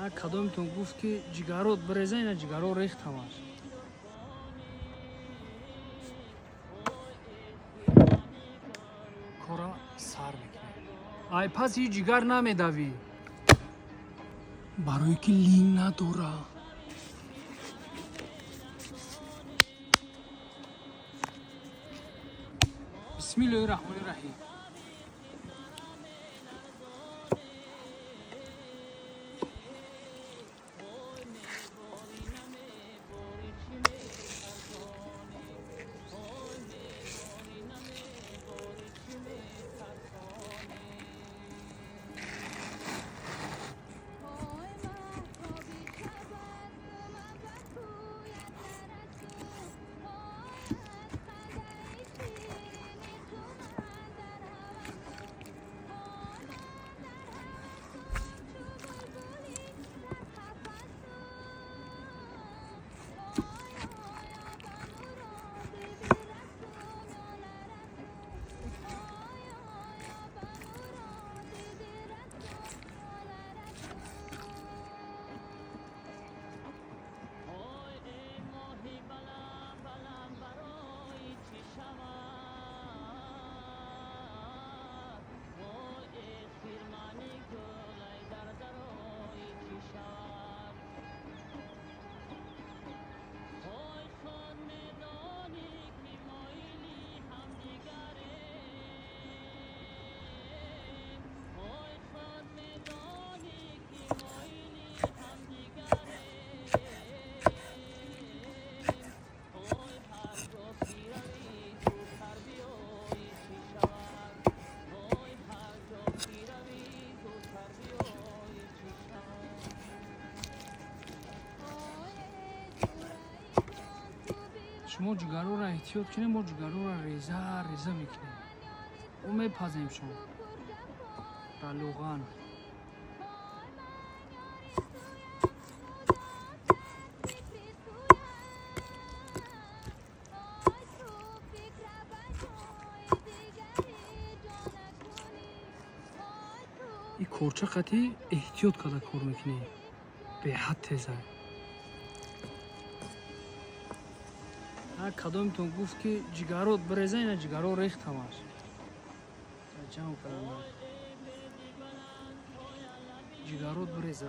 کدومتون گفت که جگرات بریزه اینا جگرات ریخت همش کارا سر میکنه ای پس یه جگر نمیدوی برای که لینگ نداره بسم الله الرحمن الرحیم شما جگرو را احتیاط کنید ما جگرو را ریزه میکنیم او میپزیم شما رلوغان این کورچه قطعی احتیاط کده کار میکنی به حد تیزه کدومتون گفت که جگرات بریزه اینا جگرات ریخت همش جمع کردم جگرات بریزه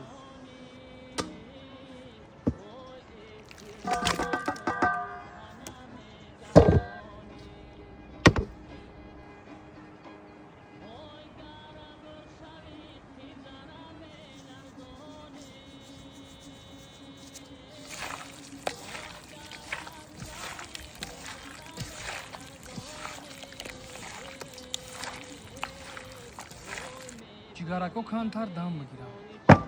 جگرکو کمتر دم بگیرم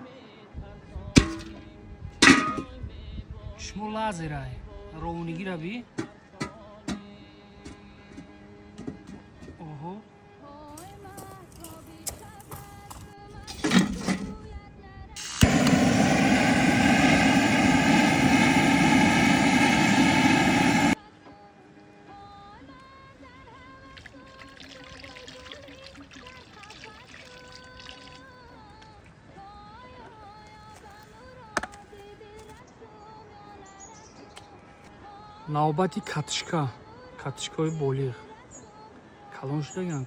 شما لحظه رای روونگی را بی اوهو навбати катишкаи болиғ калон шудаган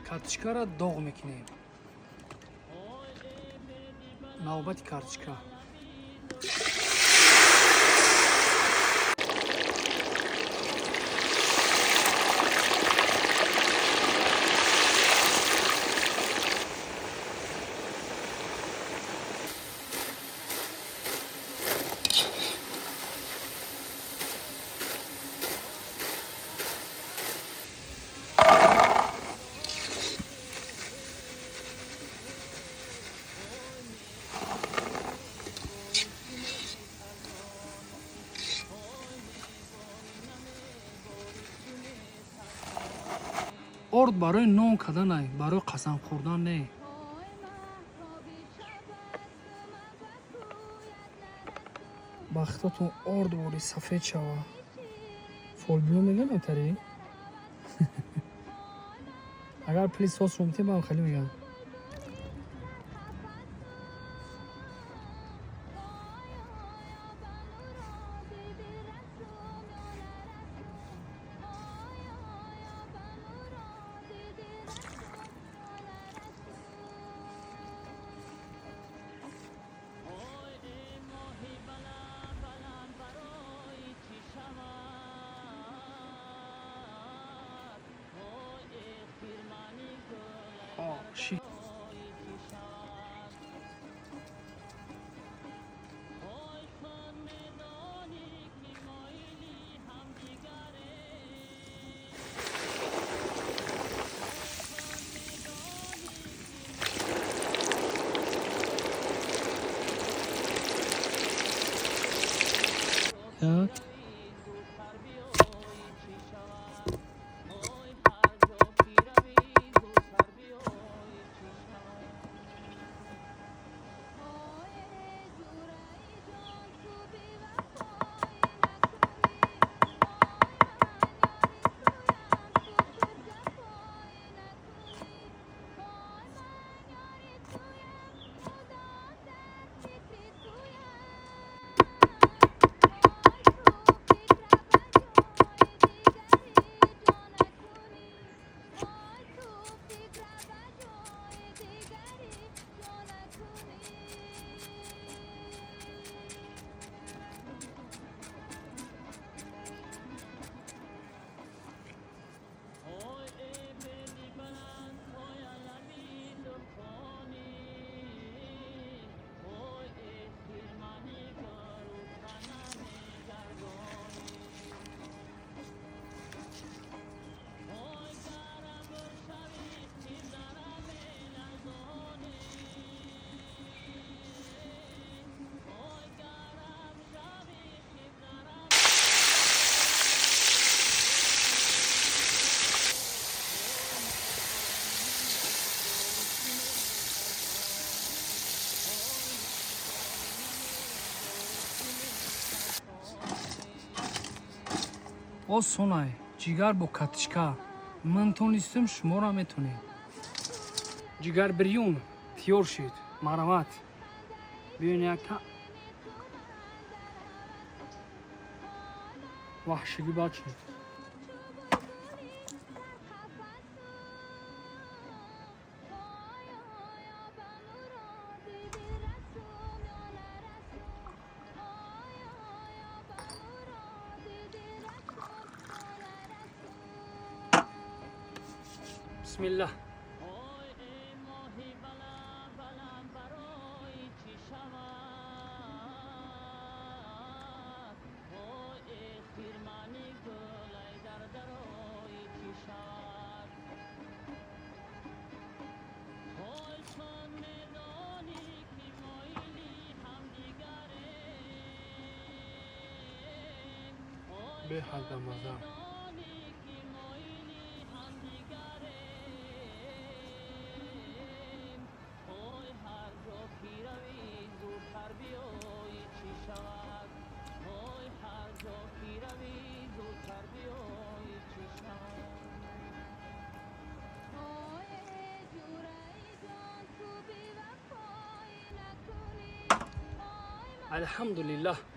карточкаро доғ мекунем. навбати карточка. орд барои нон кардан ай, барои қасам хӯрдан не. бахтатон орд бори сафед шава. фолбиё меган отари? агар пли сос ромти баам хали меган. شی осонай ҷигар бо карточка. ман тонистам шуморо метонем. ҷигар бирён тиёр шуд. марават биён якта ваҳшигӣ бад шуд. بسم به حد مزار الحمدلله